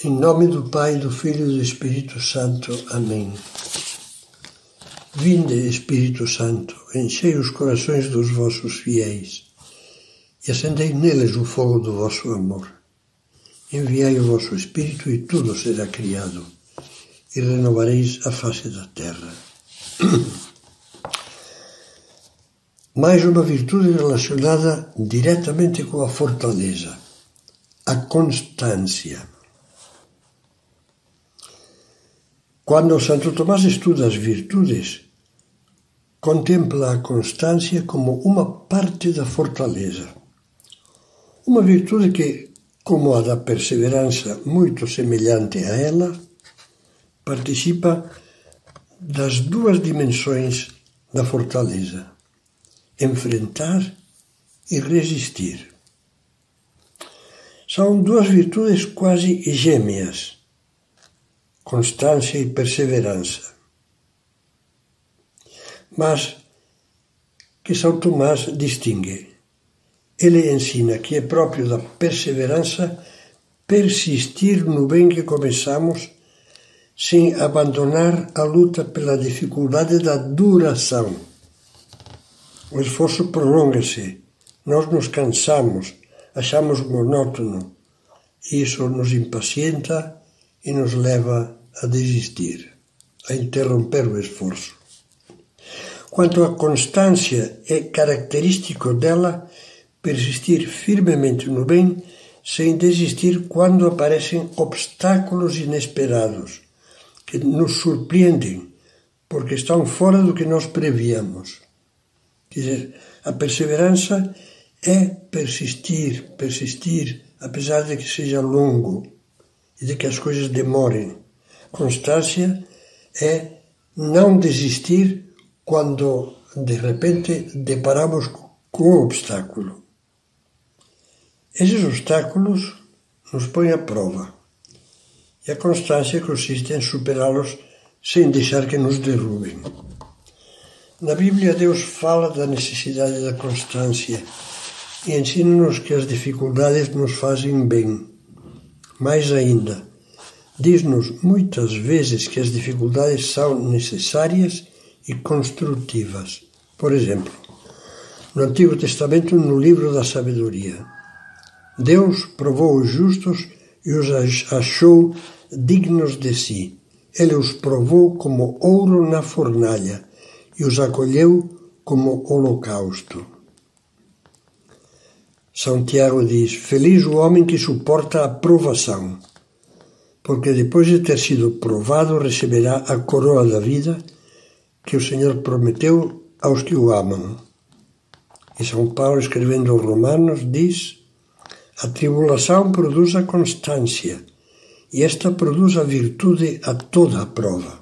Em nome do Pai, do Filho e do Espírito Santo. Amém. Vinde, Espírito Santo, enchei os corações dos vossos fiéis e acendei neles o fogo do vosso amor. Enviai o vosso Espírito e tudo será criado, e renovareis a face da terra. Mais uma virtude relacionada diretamente com a fortaleza, a constância. Quando Santo Tomás estuda as virtudes, contempla a constância como uma parte da fortaleza. Uma virtude que, como a da perseverança, muito semelhante a ela, participa das duas dimensões da fortaleza: enfrentar e resistir. São duas virtudes quase gêmeas, constância e perseverança. Mas que São Tomás distingue. Ele ensina que é próprio da perseverança persistir no bem que começamos sem abandonar a luta pela dificuldade da duração. O esforço prolonga-se, nós nos cansamos, achamos monótono, e isso nos impacienta e nos leva a desistir, a interromper o esforço. Quanto à constância, é característico dela persistir firmemente no bem sem desistir quando aparecem obstáculos inesperados, que nos surpreendem, porque estão fora do que nós prevíamos. Quer dizer, a perseverança é persistir, apesar de que seja longo e de que as coisas demorem. Constância é não desistir quando, de repente, deparamos com um obstáculo. Esses obstáculos nos põem à prova. E a constância consiste em superá-los sem deixar que nos derrubem. Na Bíblia, Deus fala da necessidade da constância e ensina-nos que as dificuldades nos fazem bem. Mais ainda, diz-nos muitas vezes que as dificuldades são necessárias e construtivas. Por exemplo, no Antigo Testamento, no livro da Sabedoria, Deus provou os justos e os achou dignos de si. Ele os provou como ouro na fornalha e os acolheu como holocausto. São Tiago diz: feliz o homem que suporta a provação, porque depois de ter sido provado receberá a coroa da vida que o Senhor prometeu aos que o amam. E São Paulo, escrevendo aos Romanos, diz: a tribulação produz a constância, e esta produz a virtude a toda a prova.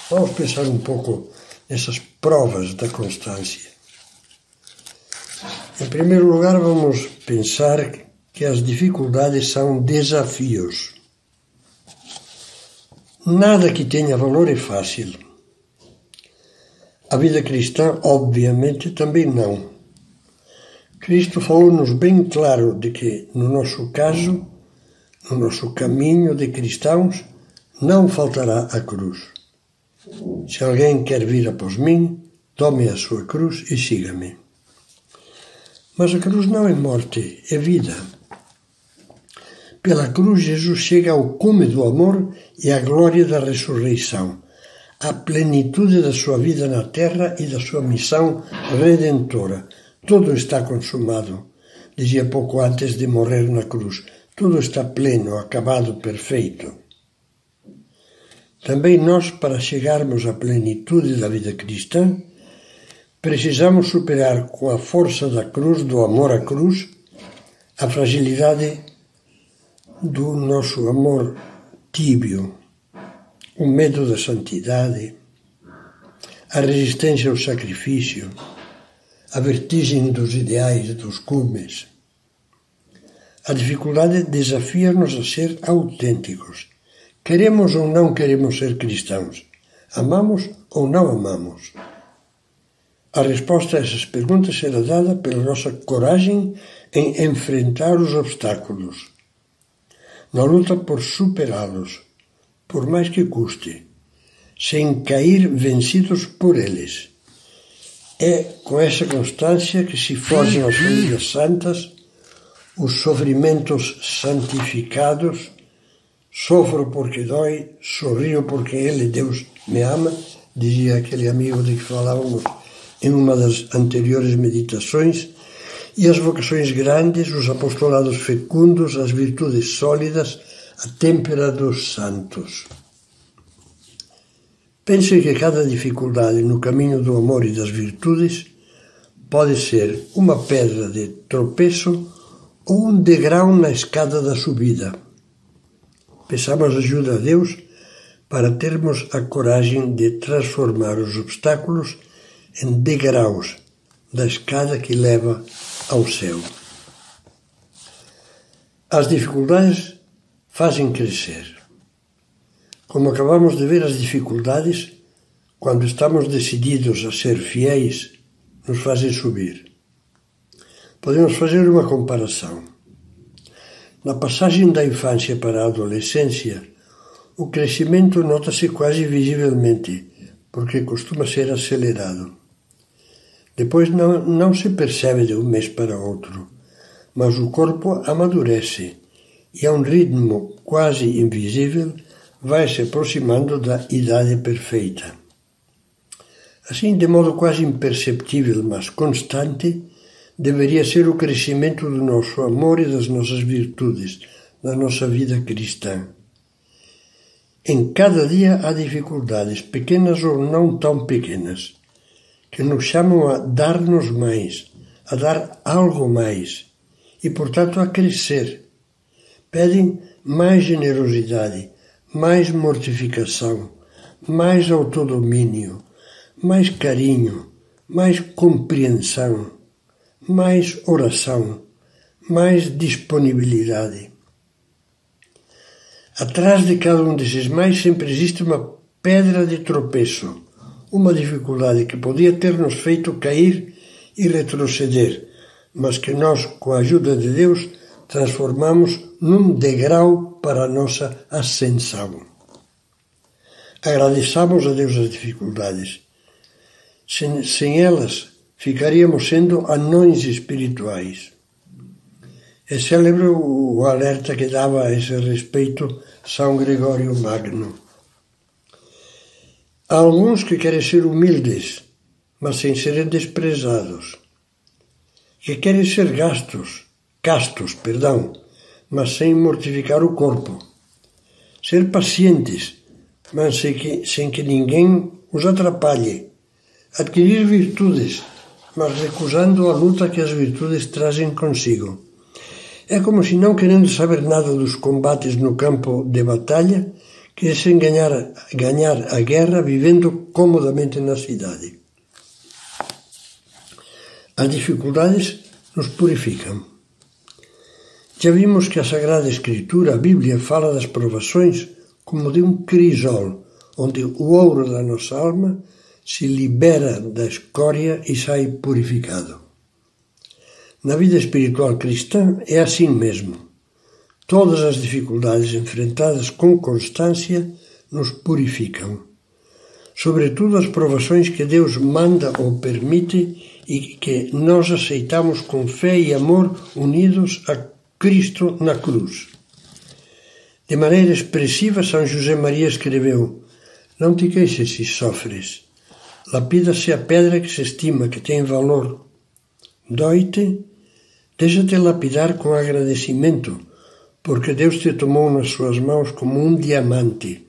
Vamos pensar um pouco nessas provas da constância. Em primeiro lugar, vamos pensar que as dificuldades são desafios. Nada que tenha valor é fácil. A vida cristã, obviamente, também não. Cristo falou-nos bem claro de que, no nosso caso, no nosso caminho de cristãos, não faltará a cruz. Se alguém quer vir após mim, tome a sua cruz e siga-me. Mas a cruz não é morte, é vida. Pela cruz, Jesus chega ao cume do amor e à glória da ressurreição, à plenitude da sua vida na terra e da sua missão redentora. Tudo está consumado, dizia pouco antes de morrer na cruz. Tudo está pleno, acabado, perfeito. Também nós, para chegarmos à plenitude da vida cristã, precisamos superar com a força da cruz, do amor à cruz, a fragilidade do nosso amor tíbio, o medo da santidade, a resistência ao sacrifício, a vertigem dos ideais, dos cumes. A dificuldade desafia-nos a ser autênticos. Queremos ou não queremos ser cristãos? Amamos ou não amamos? A resposta a essas perguntas será dada pela nossa coragem em enfrentar os obstáculos. na luta por superá-los, por mais que custe, sem cair vencidos por eles. É com essa constância que se forjam as famílias santas, os sofrimentos santificados. Sofro porque dói, sorrio porque Ele, Deus, me ama, dizia aquele amigo de que falávamos em uma das anteriores meditações, e as vocações grandes, os apostolados fecundos, as virtudes sólidas, a têmpera dos santos. Pense que cada dificuldade no caminho do amor e das virtudes pode ser uma pedra de tropeço ou um degrau na escada da subida. Peçamos ajuda a Deus para termos a coragem de transformar os obstáculos em degraus da escada que leva ao céu. As dificuldades fazem crescer. Como acabamos de ver, as dificuldades, quando estamos decididos a ser fiéis, nos fazem subir. Podemos fazer uma comparação. Na passagem da infância para a adolescência, o crescimento nota-se quase visivelmente, porque costuma ser acelerado. Depois não se percebe de um mês para outro, mas o corpo amadurece e, a um ritmo quase invisível, vai se aproximando da idade perfeita. Assim, de modo quase imperceptível, mas constante, deveria ser o crescimento do nosso amor e das nossas virtudes, da nossa vida cristã. Em cada dia há dificuldades, pequenas ou não tão pequenas, que nos chamam a dar-nos mais, a dar algo mais e, portanto, a crescer. Pedem mais generosidade, mais mortificação, mais autodomínio, mais carinho, mais compreensão, mais oração, mais disponibilidade. Atrás de cada um desses mais sempre existe uma pedra de tropeço, uma dificuldade que podia ter nos feito cair e retroceder, mas que nós, com a ajuda de Deus, transformamos num degrau para a nossa ascensão. Agradeçamos a Deus as dificuldades. Sem elas, ficaríamos sendo anões espirituais. É célebre o alerta que dava a esse respeito São Gregório Magno. Há alguns que querem ser humildes, mas sem serem desprezados. Que querem ser castos, mas sem mortificar o corpo. Ser pacientes, mas sem que ninguém os atrapalhe. Adquirir virtudes, mas recusando a luta que as virtudes trazem consigo. É como se, não querendo saber nada dos combates no campo de batalha, quisessem ganhar a guerra vivendo comodamente na cidade. As dificuldades nos purificam. Já vimos que a Sagrada Escritura, a Bíblia, fala das provações como de um crisol, onde o ouro da nossa alma se libera da escória e sai purificado. Na vida espiritual cristã é assim mesmo. Todas as dificuldades enfrentadas com constância nos purificam. Sobretudo as provações que Deus manda ou permite e que nós aceitamos com fé e amor unidos a Cristo na cruz. De maneira expressiva, São José Maria escreveu: "Não te queixes se sofres. Lapida-se a pedra que se estima, que tem valor. Dói-te? Deixa-te lapidar com agradecimento, porque Deus te tomou nas suas mãos como um diamante.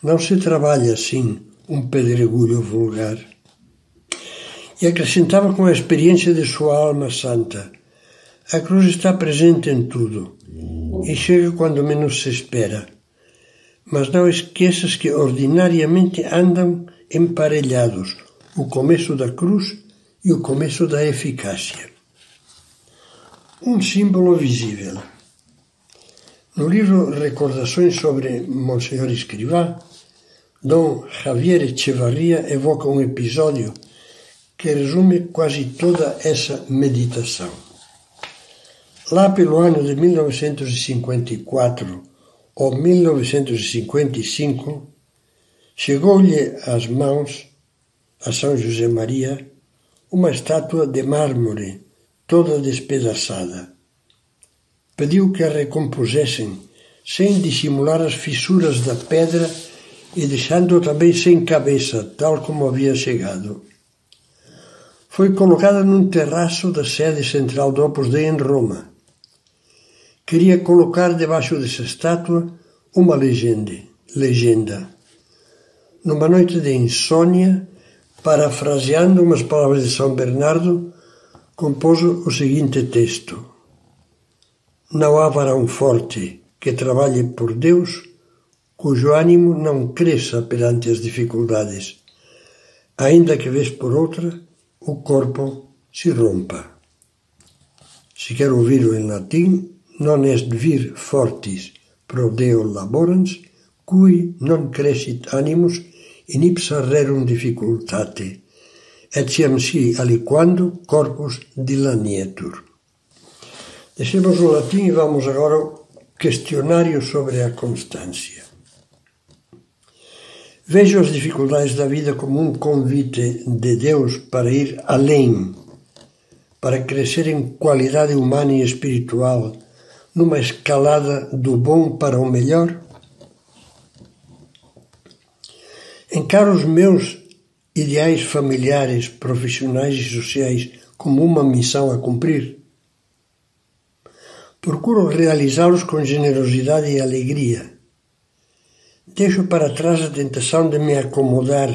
Não se trabalha assim um pedregulho vulgar." E acrescentava com a experiência de sua alma santa: "A cruz está presente em tudo e chega quando menos se espera. Mas não esqueças que ordinariamente andam emparelhados o começo da cruz e o começo da eficácia." Um símbolo visível. No livro Recordações sobre Monsenhor Escrivá, Dom Javier Echevarria evoca um episódio que resume quase toda essa meditação. Lá pelo ano de 1954, ou 1955, chegou-lhe às mãos, a São José Maria, uma estátua de mármore, toda despedaçada. Pediu que a recompusessem, sem dissimular as fissuras da pedra e deixando-a também sem cabeça, tal como havia chegado. Foi colocada num terraço da sede central do Opus Dei em Roma. Queria colocar debaixo dessa estátua uma legenda. Numa noite de insônia, parafraseando umas palavras de São Bernardo, compôs o seguinte texto: Não há varão forte que trabalhe por Deus, cujo ânimo não cresça perante as dificuldades, ainda que vez por outra o corpo se rompa. Se quer ouvir-o em latim, non est vir fortis pro Deo laborans, cui non crescit animus in ipsa rerum difficultate, etiam si aliquando corpus dilanietur. Deixemos o latim e vamos agora ao questionário sobre a constância. Vejo as dificuldades da vida como um convite de Deus para ir além, para crescer em qualidade humana e espiritual, numa escalada do bom para o melhor? Encaro os meus ideais familiares, profissionais e sociais como uma missão a cumprir. Procuro realizá-los com generosidade e alegria. Deixo para trás a tentação de me acomodar,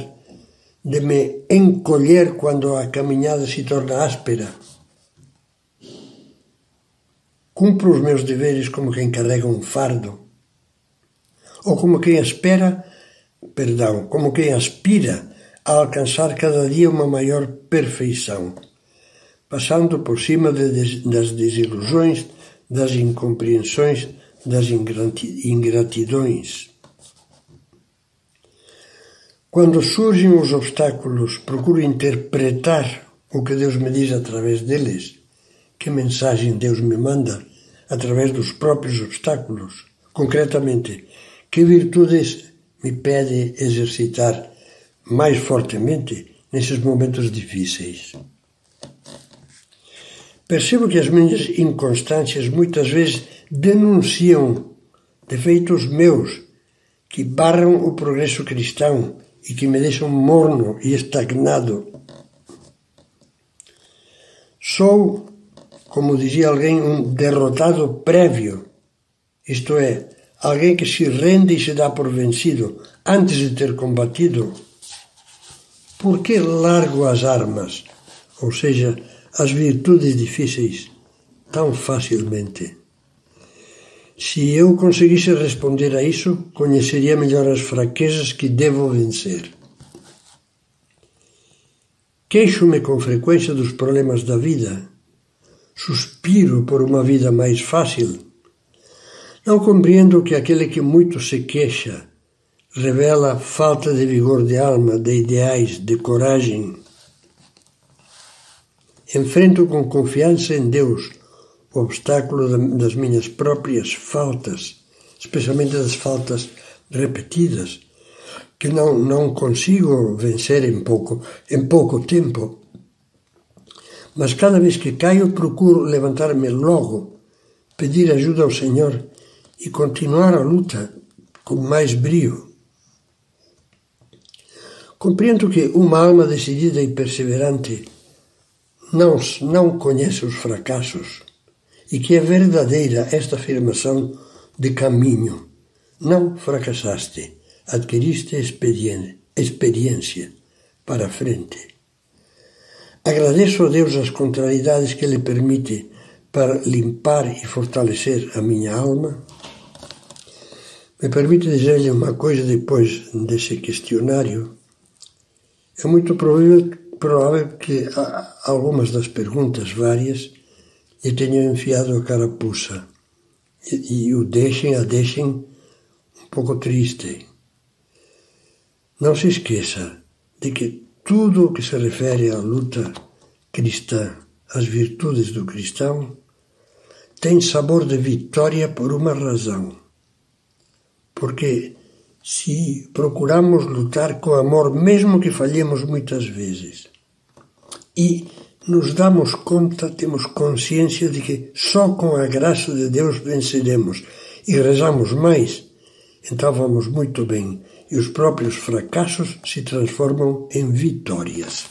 de me encolher quando a caminhada se torna áspera. Cumpro os meus deveres como quem carrega um fardo, ou como quem aspira a alcançar cada dia uma maior perfeição, passando por cima das desilusões, das incompreensões, das ingratidões. Quando surgem os obstáculos, procuro interpretar o que Deus me diz através deles. Que mensagem Deus me manda através dos próprios obstáculos? Concretamente, que virtudes me pede exercitar mais fortemente nesses momentos difíceis? Percebo que as minhas inconstâncias muitas vezes denunciam defeitos meus que barram o progresso cristão e que me deixam morno e estagnado. Sou, como dizia alguém, um derrotado prévio, isto é, alguém que se rende e se dá por vencido antes de ter combatido. Por que largo as armas, ou seja, as virtudes difíceis, tão facilmente? Se eu conseguisse responder a isso, conheceria melhor as fraquezas que devo vencer. Queixo-me com frequência dos problemas da vida. Suspiro por uma vida mais fácil. Não compreendo que aquele que muito se queixa revela falta de vigor de alma, de ideais, de coragem. Enfrento com confiança em Deus o obstáculo das minhas próprias faltas, especialmente das faltas repetidas, que não consigo vencer em pouco tempo. Mas cada vez que caio, procuro levantar-me logo, pedir ajuda ao Senhor e continuar a luta com mais brio. Compreendo que uma alma decidida e perseverante não conhece os fracassos e que é verdadeira esta afirmação de caminho. Não fracassaste, adquiriste experiência para a frente. Agradeço a Deus as contrariedades que Ele permite para limpar e fortalecer a minha alma. Me permite dizer-lhe uma coisa depois desse questionário. É muito provável que algumas das perguntas várias lhe tenham enfiado a carapuça e a deixem um pouco triste. Não se esqueça de que tudo o que se refere à luta cristã, às virtudes do cristão, tem sabor de vitória por uma razão. porque se procuramos lutar com amor, mesmo que falhemos muitas vezes, e nos damos conta, temos consciência de que só com a graça de Deus venceremos e rezamos mais, então vamos muito bem e os próprios fracassos se transformam em vitórias.